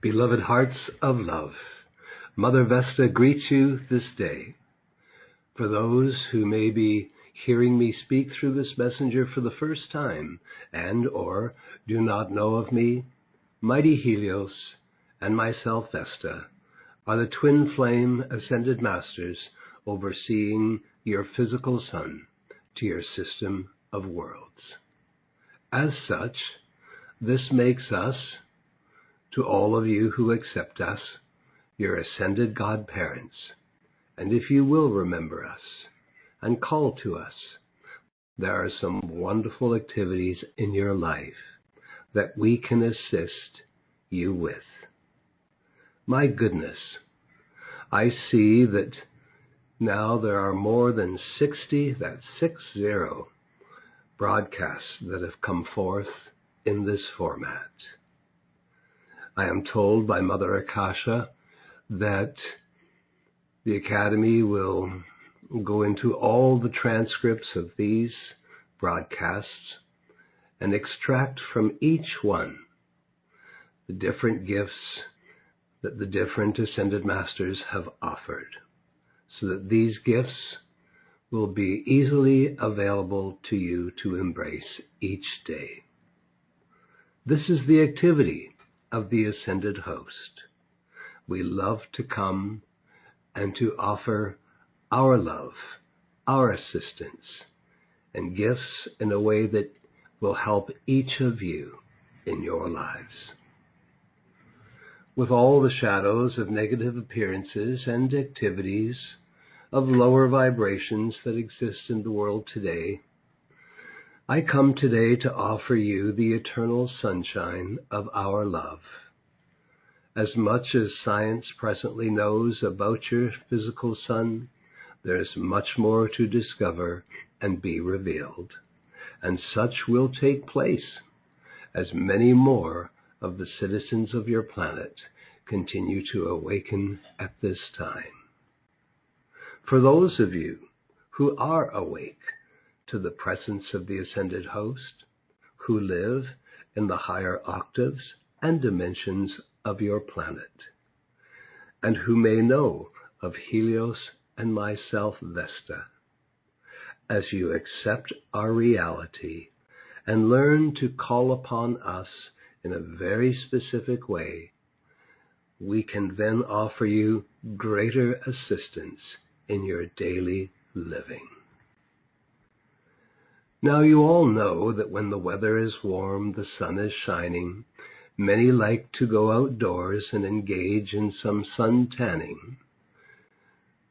Beloved hearts of love, Mother Vesta greets you this day. For those who may be hearing me speak through this messenger for the first time and or do not know of me, mighty Helios and myself Vesta are the twin flame ascended masters overseeing your physical sun to your system of worlds. As such, this makes us, to all of you who accept us, your ascended godparents. And if you will remember us and call to us, there are some wonderful activities in your life that we can assist you with. My goodness, I see that now there are more than 60, that's 60, broadcasts that have come forth in this format. I am told by Mother Akasha that the Academy will go into all the transcripts of these broadcasts and extract from each one the different gifts that the different Ascended Masters have offered, so that these gifts will be easily available to you to embrace each day. This is the activity of the Ascended Host. We love to come and to offer our love, our assistance, and gifts in a way that will help each of you in your lives. With all the shadows of negative appearances and activities of lower vibrations that exist in the world today, I come today to offer you the eternal sunshine of our love. As much as science presently knows about your physical sun, there is much more to discover and be revealed, and such will take place as many more of the citizens of your planet continue to awaken at this time. For those of you who are awake to the presence of the Ascended Host, who live in the higher octaves and dimensions of your planet, and who may know of Helios and myself Vesta, as you accept our reality and learn to call upon us in a very specific way, we can then offer you greater assistance in your daily living. Now you all know that when the weather is warm, the sun is shining, many like to go outdoors and engage in some sun tanning.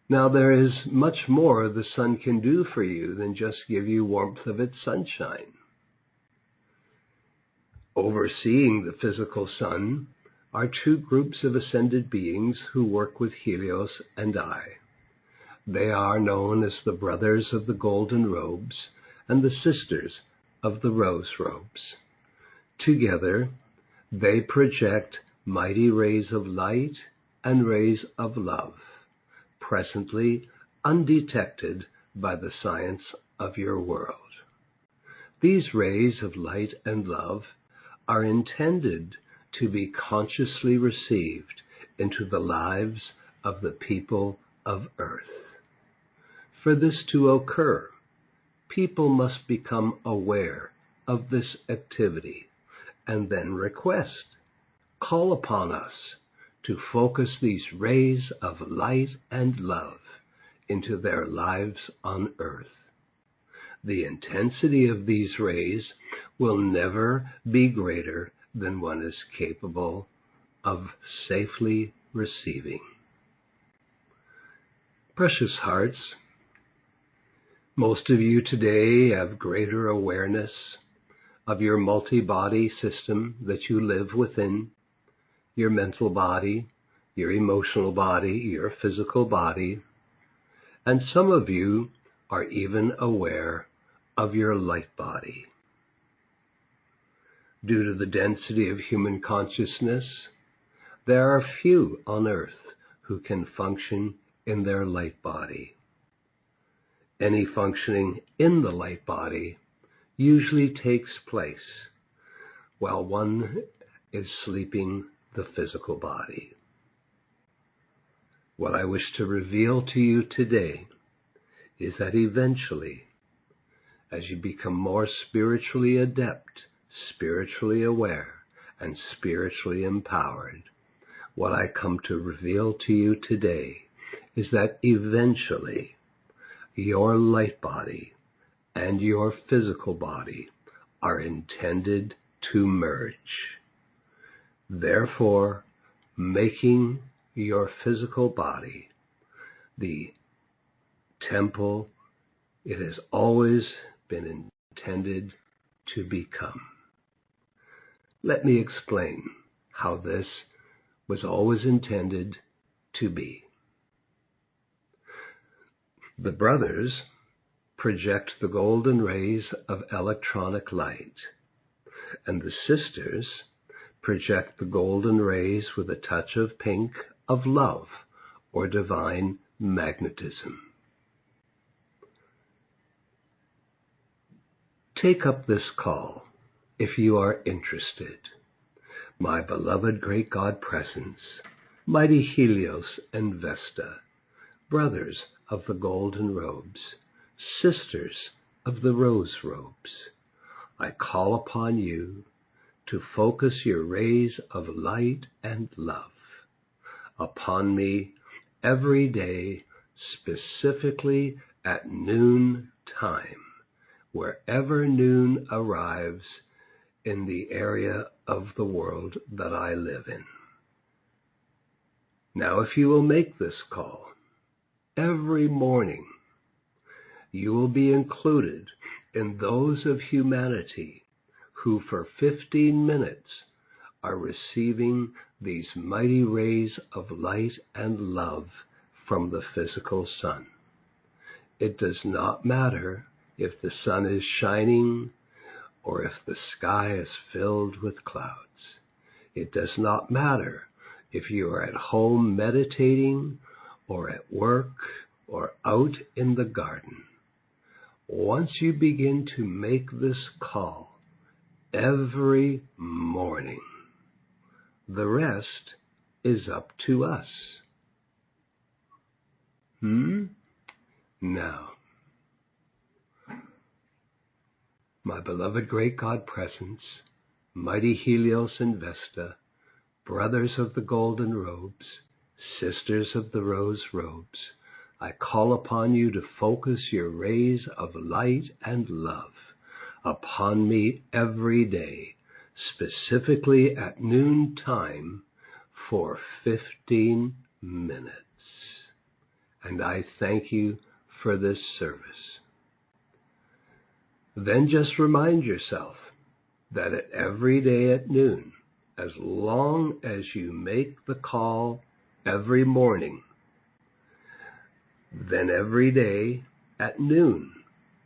Now there is much more the sun can do for you than just give you warmth of its sunshine. Overseeing the physical sun are two groups of ascended beings who work with Helios and I. They are known as the Brothers of the Golden Robes and the Sisters of the Rose Robes. Together, they project mighty rays of light and rays of love, presently undetected by the science of your world. These rays of light and love are intended to be consciously received into the lives of the people of Earth. For this to occur, people must become aware of this activity and then call upon us to focus these rays of light and love into their lives on Earth. The intensity of these rays will never be greater than one is capable of safely receiving. Precious hearts, most of you today have greater awareness of your multi-body system that you live within, your mental body, your emotional body, your physical body, and some of you are even aware of your light body. Due to the density of human consciousness, there are few on Earth who can function in their light body. Any functioning in the light body usually takes place while one is sleeping the physical body. What I wish to reveal to you today is that eventually, as you become more spiritually adept, spiritually aware, and spiritually empowered, what I come to reveal to you today is that eventually your light body and your physical body are intended to merge. Therefore, making your physical body the temple it has always been intended to become. Let me explain how this was always intended to be. The brothers project the golden rays of electronic light, and the sisters project the golden rays with a touch of pink of love or divine magnetism. Take up this call if you are interested. My beloved great God presence, mighty Helios and Vesta, brothers of the golden robes, sisters of the rose robes, I call upon you to focus your rays of light and love upon me every day, specifically at noon time, wherever noon arrives in the area of the world that I live in. Now, if you will make this call every morning, you will be included in those of humanity who for 15 minutes are receiving these mighty rays of light and love from the physical sun. It does not matter if the sun is shining or if the sky is filled with clouds. It does not matter if you are at home meditating or at work or out in the garden. Once you begin to make this call every morning, the rest is up to us. Now, my beloved great God presence, mighty Helios and Vesta, brothers of the golden robes, sisters of the rose robes, I call upon you to focus your rays of light and love upon me every day, specifically at noon time for 15 minutes. And I thank you for this service. Then just remind yourself that every day at noon, as long as you make the call every morning, then every day at noon,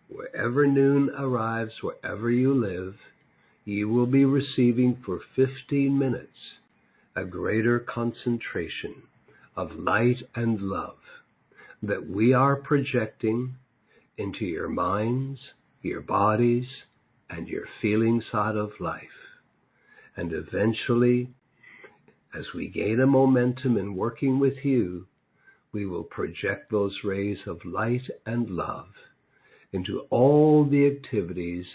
wherever noon arrives, wherever you live, you will be receiving for 15 minutes a greater concentration of light and love that we are projecting into your minds, your bodies, and your feeling side of life. And eventually, as we gain a momentum in working with you, we will project those rays of light and love into all the activities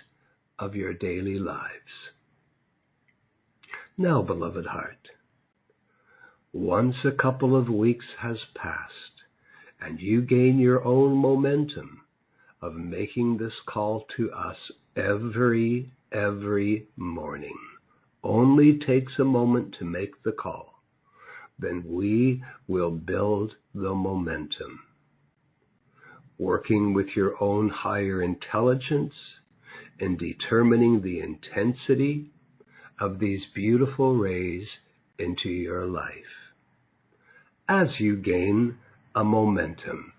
of your daily lives. Now, beloved heart, once a couple of weeks has passed and you gain your own momentum of making this call to us every morning, only takes a moment to make the call, then we will build the momentum. Working with your own higher intelligence and determining the intensity of these beautiful rays into your life. As you gain a momentum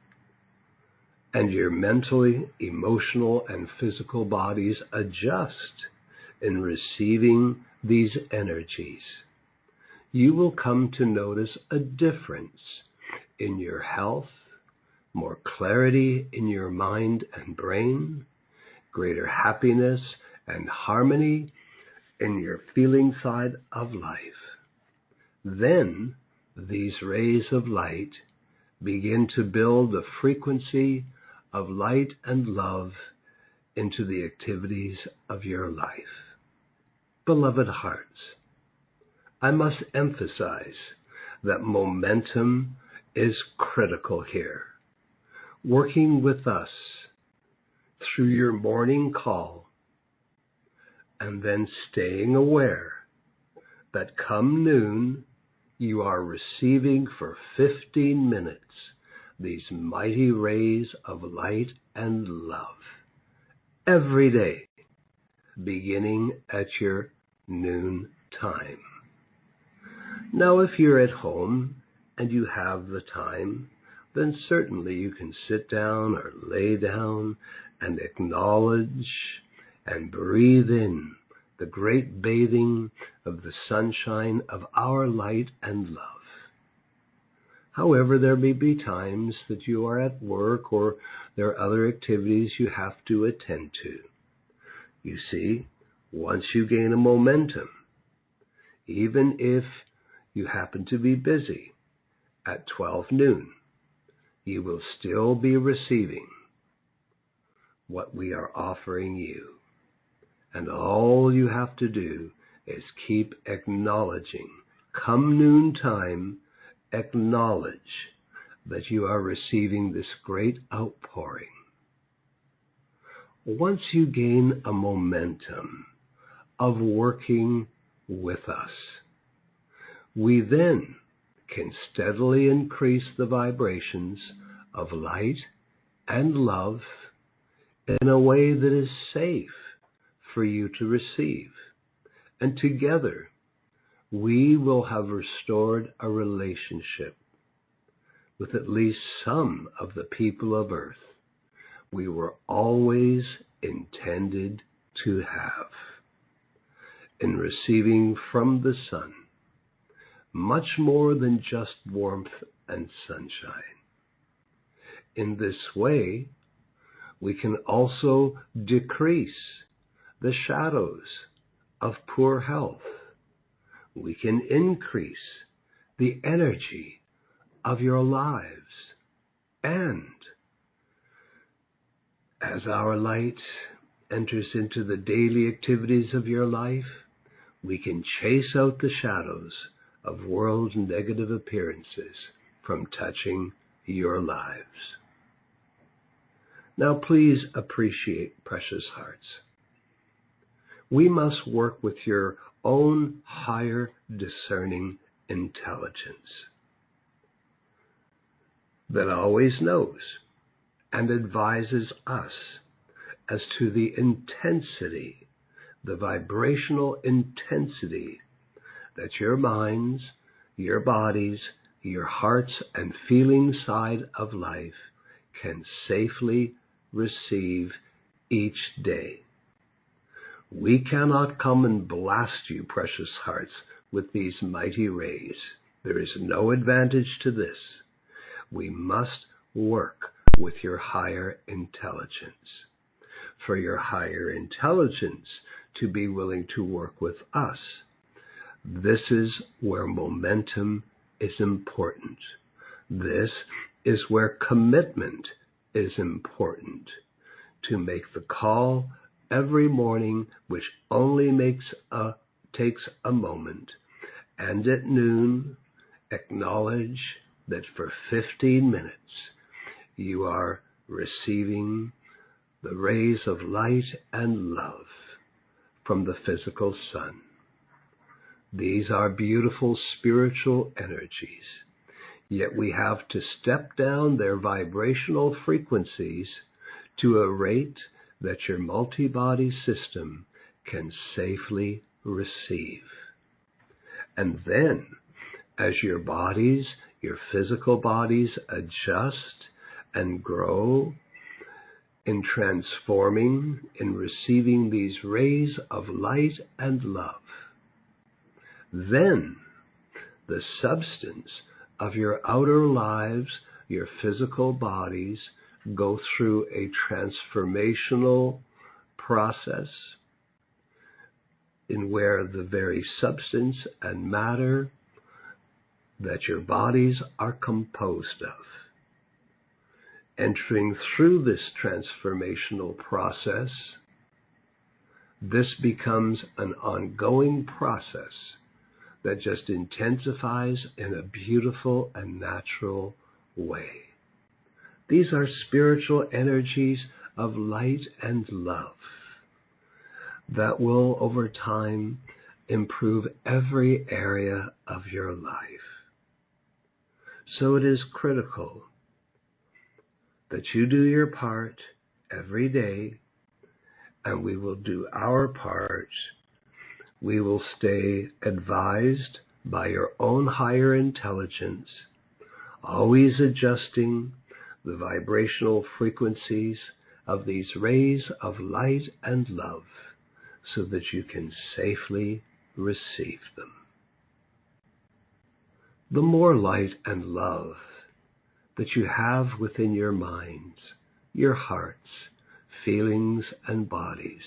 and your mentally, emotional, and physical bodies adjust in receiving these energies, you will come to notice a difference in your health, more clarity in your mind and brain, greater happiness and harmony in your feeling side of life. Then these rays of light begin to build a frequency of light and love into the activities of your life. Beloved hearts, I must emphasize that momentum is critical here. Working with us through your morning call, and then staying aware that come noon, you are receiving for 15 minutes these mighty rays of light and love every day, beginning at your noon time. Now, if you're at home and you have the time, then certainly you can sit down or lay down and acknowledge and breathe in the great bathing of the sunshine of our light and love. However, there may be times that you are at work or there are other activities you have to attend to. You see, once you gain a momentum, even if you happen to be busy at 12 noon, you will still be receiving what we are offering you. And all you have to do is keep acknowledging. Come noontime, acknowledge that you are receiving this great outpouring. Once you gain a momentum of working with us, we then can steadily increase the vibrations of light and love in a way that is safe for you to receive. And together, we will have restored a relationship with at least some of the people of earth we were always intended to have. In receiving from the sun much more than just warmth and sunshine. In this way, we can also decrease the shadows of poor health. We can increase the energy of your lives. And as our light enters into the daily activities of your life, we can chase out the shadows of world's negative appearances from touching your lives. Now please appreciate, precious hearts. We must work with your own higher discerning intelligence that always knows and advises us as to the intensity, the vibrational intensity that your minds, your bodies, your hearts and feeling side of life can safely receive each day. We cannot come and blast you, precious hearts, with these mighty rays. There is no advantage to this. We must work with your higher intelligence. For your higher intelligence to be willing to work with us, this is where momentum is important. This is where commitment is important. To make the call every morning, which only takes a moment, and at noon, acknowledge that for 15 minutes you are receiving the rays of light and love from the physical sun. These are beautiful spiritual energies, yet we have to step down their vibrational frequencies to a rate that your multi-body system can safely receive. And then, as your bodies, your physical bodies adjust and grow in transforming, in receiving these rays of light and love, then the substance of your outer lives, your physical bodies, go through a transformational process in where the very substance and matter that your bodies are composed of. Entering through this transformational process, this becomes an ongoing process that just intensifies in a beautiful and natural way. These are spiritual energies of light and love that will, over time, improve every area of your life. So it is critical that you do your part every day, and we will do our part. We will stay advised by your own higher intelligence, always adjusting the vibrational frequencies of these rays of light and love so that you can safely receive them. The more light and love that you have within your minds, your hearts, feelings, and bodies,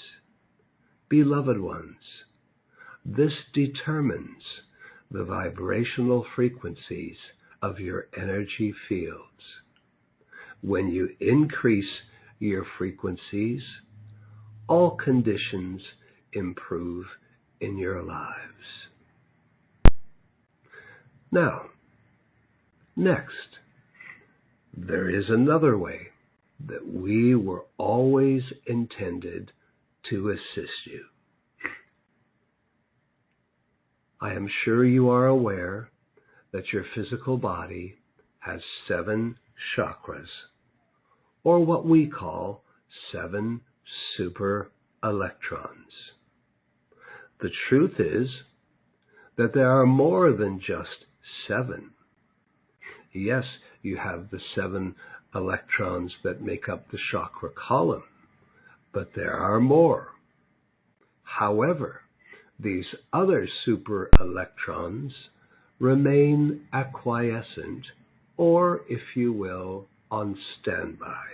beloved ones, this determines the vibrational frequencies of your energy fields. When you increase your frequencies, all conditions improve in your lives. Now, next, there is another way that we were always intended to assist you. I am sure you are aware that your physical body has 7 chakras, or what we call 7 super electrons. The truth is that there are more than just 7. Yes, you have the 7 electrons that make up the chakra column, but there are more. However, these other super electrons remain acquiescent, or, if you will, on standby,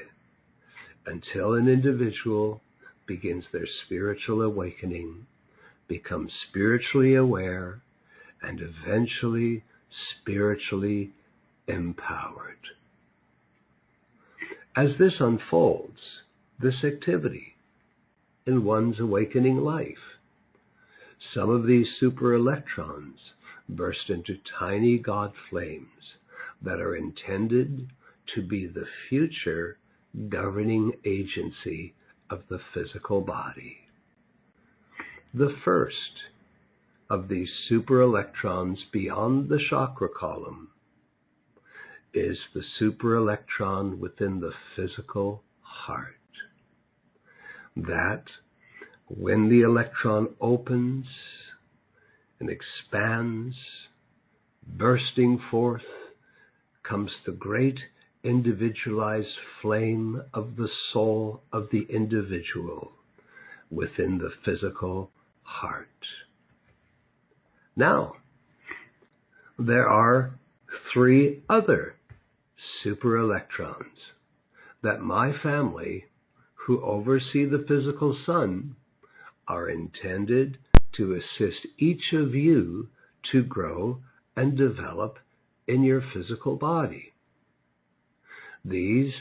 until an individual begins their spiritual awakening, becomes spiritually aware, and eventually spiritually empowered. As this unfolds, this activity in one's awakening life, some of these super electrons burst into tiny God flames that are intended to be the future governing agency of the physical body. The first of these super electrons beyond the chakra column is the super electron within the physical heart. That, when the electron opens and expands, bursting forth, comes the great individualized flame of the soul of the individual within the physical heart. Now, there are 3 other super electrons that my family, who oversee the physical sun, are intended to assist each of you to grow and develop in your physical body. These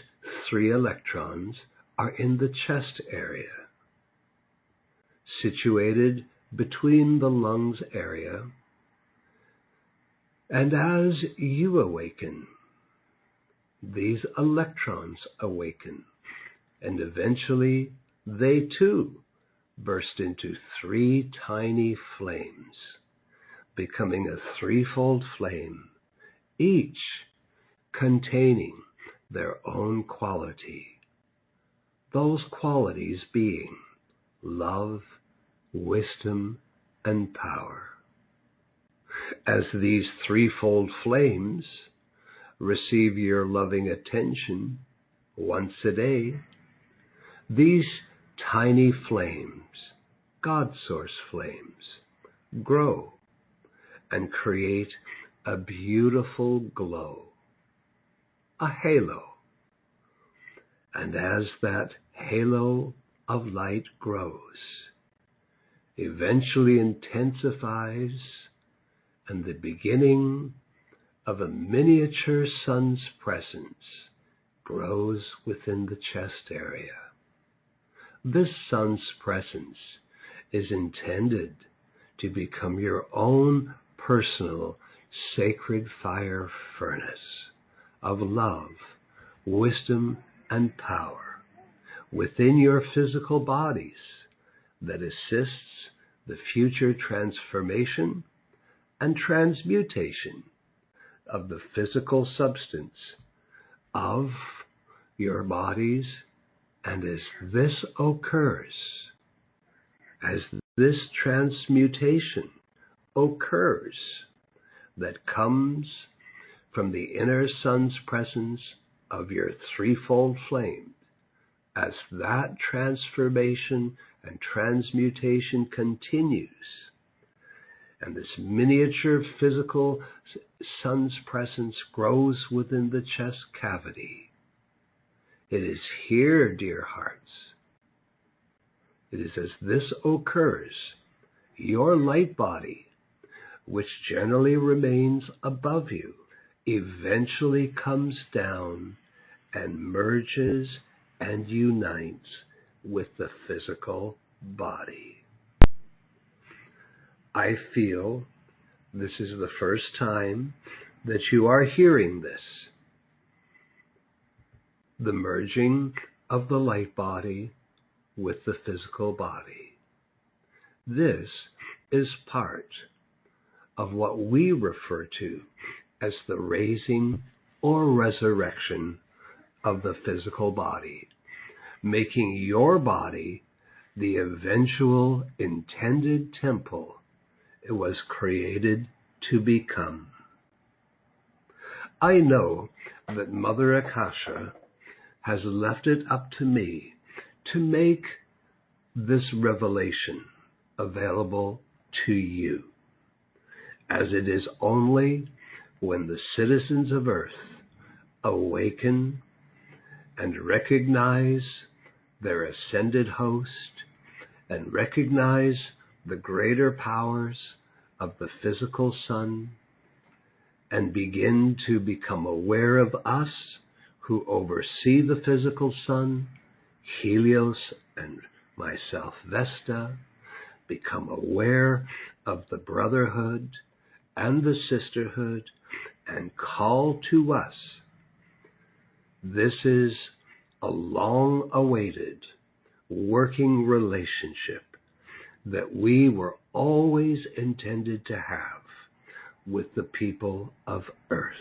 3 electrons are in the chest area, situated between the lungs area, and as you awaken, these electrons awaken, and eventually they too burst into 3 tiny flames, becoming a 3-fold flame, each containing their own quality. Those qualities being love, wisdom, and power. As these 3-fold flames receive your loving attention once a day, these tiny flames, God source flames, grow and create a beautiful glow, a halo. And as that halo of light grows, eventually intensifies, and the beginning of a miniature sun's presence grows within the chest area. This sun's presence is intended to become your own personal sacred fire furnace of love, wisdom, and power within your physical bodies that assists the future transformation and transmutation of the physical substance of your bodies. And as this occurs, as this transmutation occurs that comes from the inner sun's presence of your threefold flame, as that transformation and transmutation continues, and this miniature physical sun's presence grows within the chest cavity, it is here, dear hearts, it is as this occurs, your light body, which generally remains above you, eventually comes down and merges and unites with the physical body. I feel this is the first time that you are hearing this. The merging of the light body with the physical body. This is part of what we refer to as the raising or resurrection of the physical body, making your body the eventual intended temple it was created to become. I know that Mother Akasha has left it up to me to make this revelation available to you, as it is only when the citizens of Earth awaken and recognize their ascended host and recognize the greater powers of the physical sun and begin to become aware of us who oversee the physical sun, Helios and myself, Vesta, become aware of the brotherhood and the sisterhood and call to us. This is a long-awaited working relationship that we were always intended to have with the people of Earth.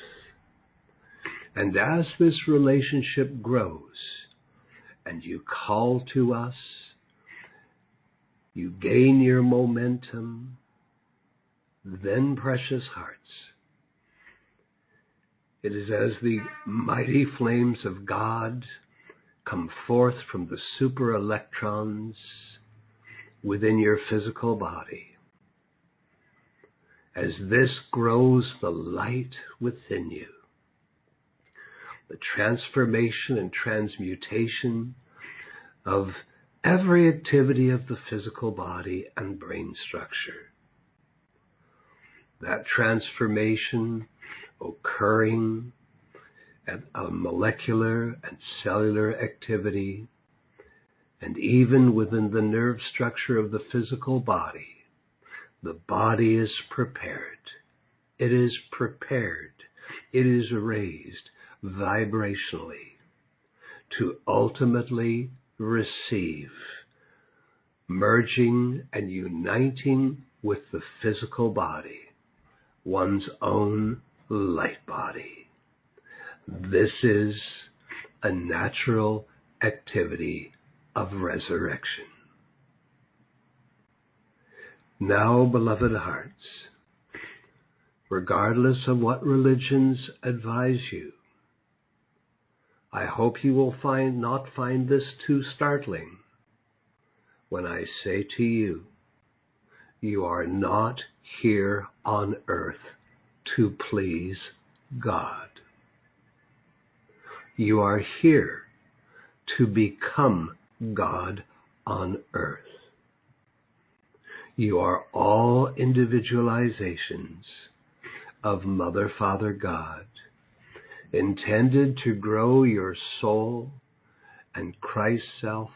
And as this relationship grows and you call to us, you gain your momentum, then, precious hearts, it is as the mighty flames of God come forth from the super electrons within your physical body. As this grows the light within you, the transformation and transmutation of every activity of the physical body and brain structure. That transformation occurring at a molecular and cellular activity, and even within the nerve structure of the physical body, the body is prepared. It is prepared. It is raised vibrationally to ultimately receive, merging and uniting with the physical body, one's own light body. This is a natural activity of resurrection. Now, beloved hearts, regardless of what religions advise you, I hope you will not find this too startling when I say to you, you are not here on earth to please God. You are here to become God on earth. You are all individualizations of Mother, Father, God, intended to grow your soul and Christ's self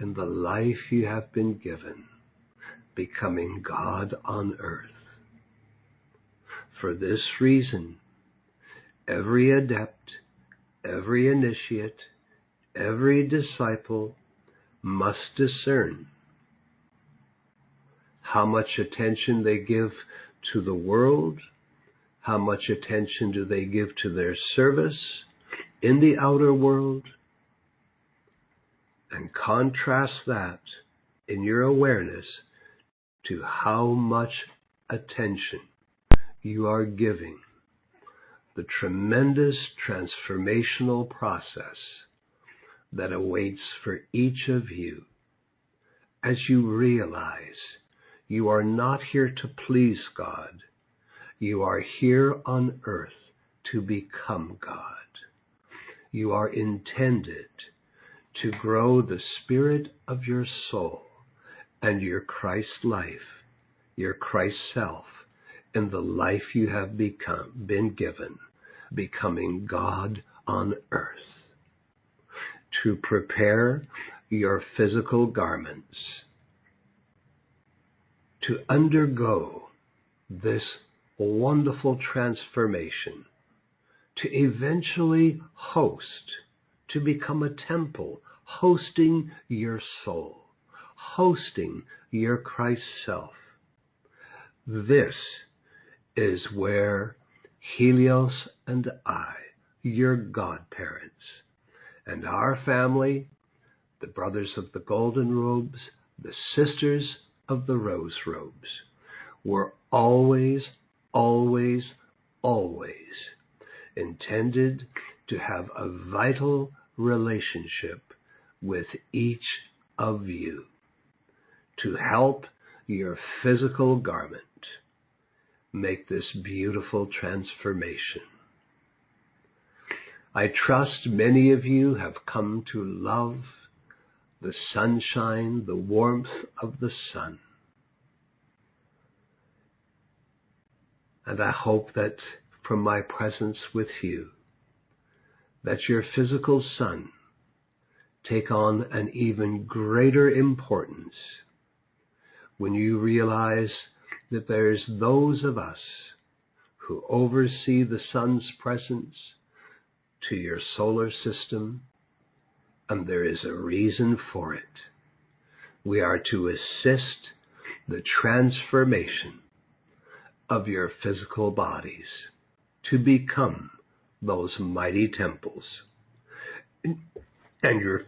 in the life you have been given, becoming God on earth. For this reason, every adept, every initiate, every disciple must discern how much attention they give to the world, how much attention do they give to their service in the outer world, and contrast that in your awareness to how much attention you are giving the tremendous transformational process that awaits for each of you as you realize you are not here to please God. You are here on earth to become God. You are intended to grow the spirit of your soul and your Christ life, your Christ self, in the life you have been given, becoming God on earth. To prepare your physical garments, to undergo this wonderful transformation, to eventually host, to become a temple, hosting your soul, hosting your Christ self. This is where Helios and I, your godparents, and our family, the brothers of the golden robes, the sisters of the rose robes, were always, always, always intended to have a vital relationship with each of you to help your physical garment make this beautiful transformation. I trust many of you have come to love the sunshine, the warmth of the sun. And I hope that from my presence with you, that your physical sun take on an even greater importance when you realize that there's those of us who oversee the sun's presence to your solar system, and there is a reason for it. We are to assist the transformation of your physical bodies to become those mighty temples. And your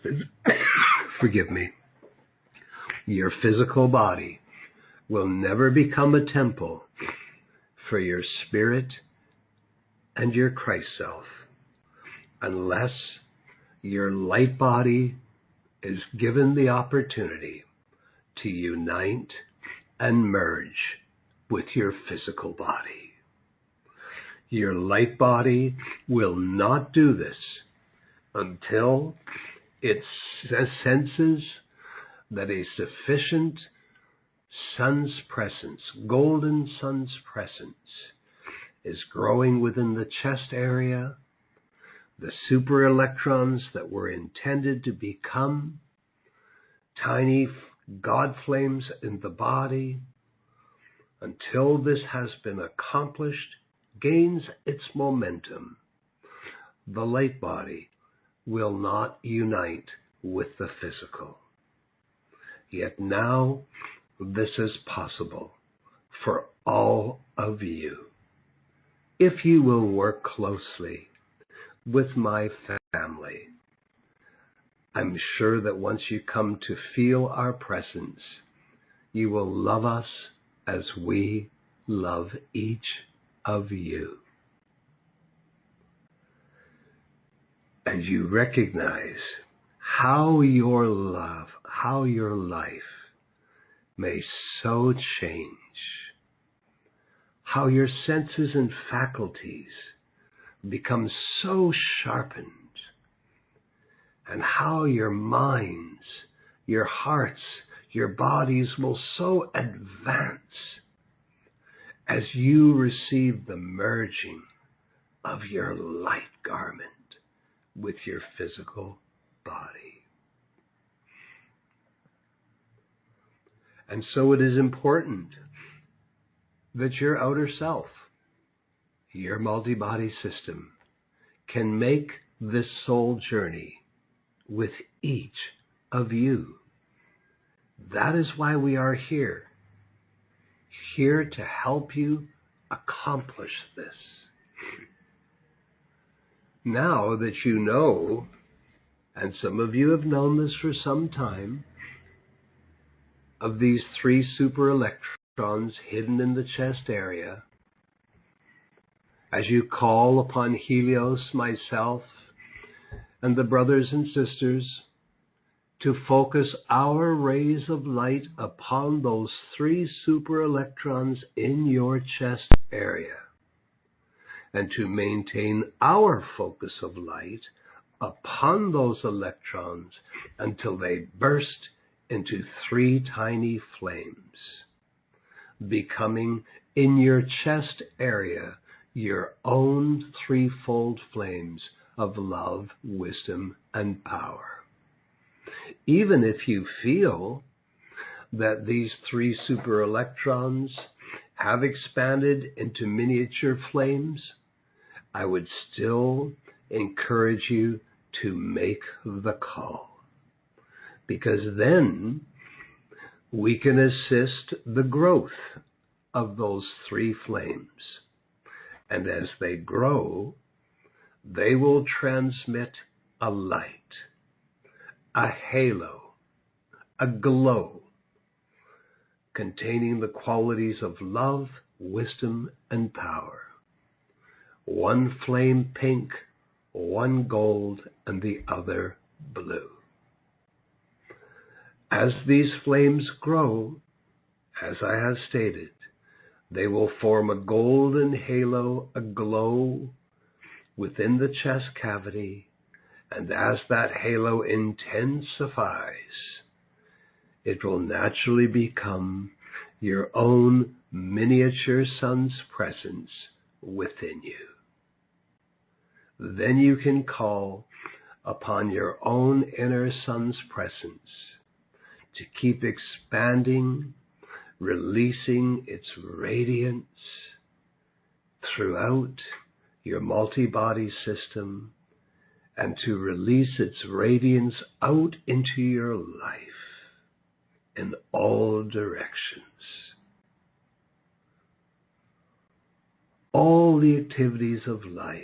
your physical body will never become a temple for your spirit and your Christ self unless your light body is given the opportunity to unite and merge with your physical body. Your light body will not do this until it senses that a sufficient sun's presence, golden sun's presence, is growing within the chest area, the super electrons that were intended to become tiny God flames in the body, until this has been accomplished, gains its momentum. The light body will not unite with the physical. Yet now, this is possible for all of you. If you will work closely with my family, I'm sure that once you come to feel our presence, you will love us as we love each of you. And you recognize how your love, how your life may so change, how your senses and faculties become so sharpened, and how your minds, your hearts, your bodies will so advance as you receive the merging of your light garment with your physical body. And so it is important that your outer self, your multi-body system, can make this soul journey with each of you. That is why we are here to help you accomplish this. Now that you know, and some of you have known this for some time, of these 3 super electrons hidden in the chest area, as you call upon Helios, myself, and the brothers and sisters to focus our rays of light upon those 3 super electrons in your chest area, and to maintain our focus of light upon those electrons until they burst into 3 tiny flames, becoming in your chest area your own 3-fold flames of love, wisdom, and power. Even if you feel that these 3 super electrons have expanded into miniature flames, I would still encourage you to make the call, because then we can assist the growth of those 3 flames. And as they grow, they will transmit a light, a halo, a glow, containing the qualities of love, wisdom, and power. 1 flame pink, 1 gold, and the other blue. As these flames grow, as I have stated, they will form a golden halo, a glow within the chest cavity, and as that halo intensifies, it will naturally become your own miniature sun's presence within you. Then you can call upon your own inner sun's presence to keep expanding, releasing its radiance throughout your multi-body system, and to release its radiance out into your life in all directions. All the activities of life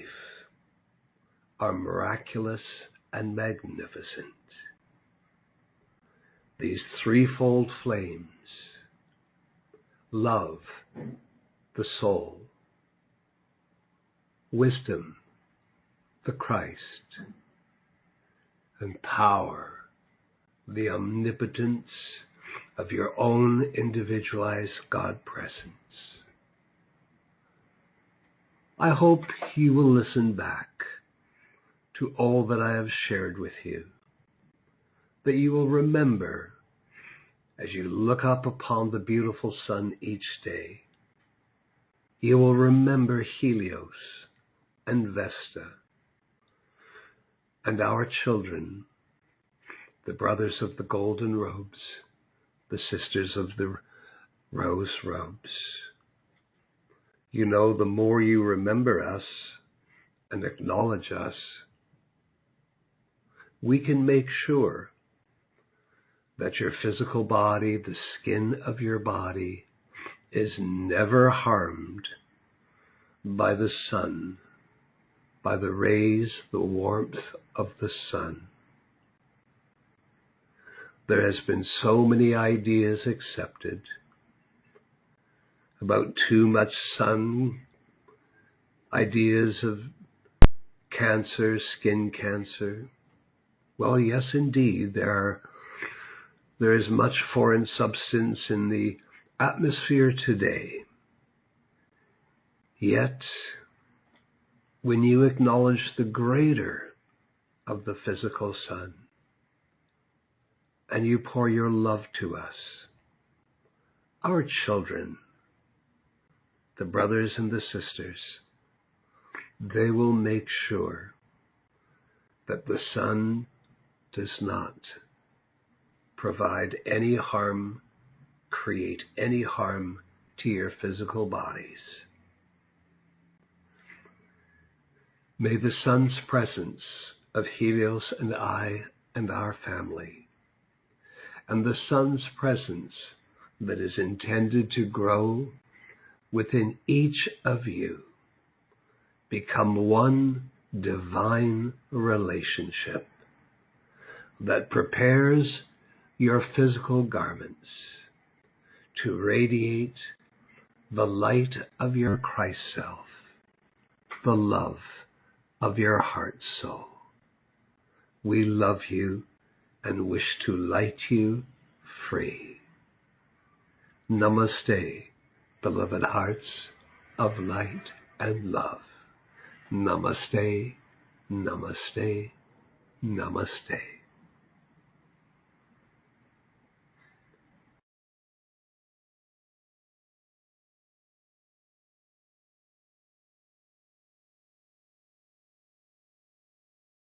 are miraculous and magnificent. These 3-fold flames, love, the soul, wisdom, the Christ, and power, the omnipotence of your own individualized God presence. I hope you will listen back to all that I have shared with you, that you will remember as you look up upon the beautiful sun each day. You will remember Helios and Vesta and our children, the brothers of the golden robes, the sisters of the rose robes. You know, the more you remember us and acknowledge us, we can make sure that your physical body, the skin of your body, is never harmed by the sun, by the rays, the warmth of the sun. There has been so many ideas accepted about too much sun, ideas of cancer, skin cancer. Well, yes, indeed, there is much foreign substance in the atmosphere today. Yet, when you acknowledge the greater of the physical sun, and you pour your love to us, our children, the brothers and the sisters, they will make sure that the sun does not provide any harm, create any harm to your physical bodies. May the sun's presence of Helios and I and our family, and the sun's presence that is intended to grow within each of you, become one divine relationship that prepares your physical garments to radiate the light of your Christ self, the love of your heart soul. We love you and wish to light you free. Namaste, beloved hearts of light and love. Namaste, namaste, namaste.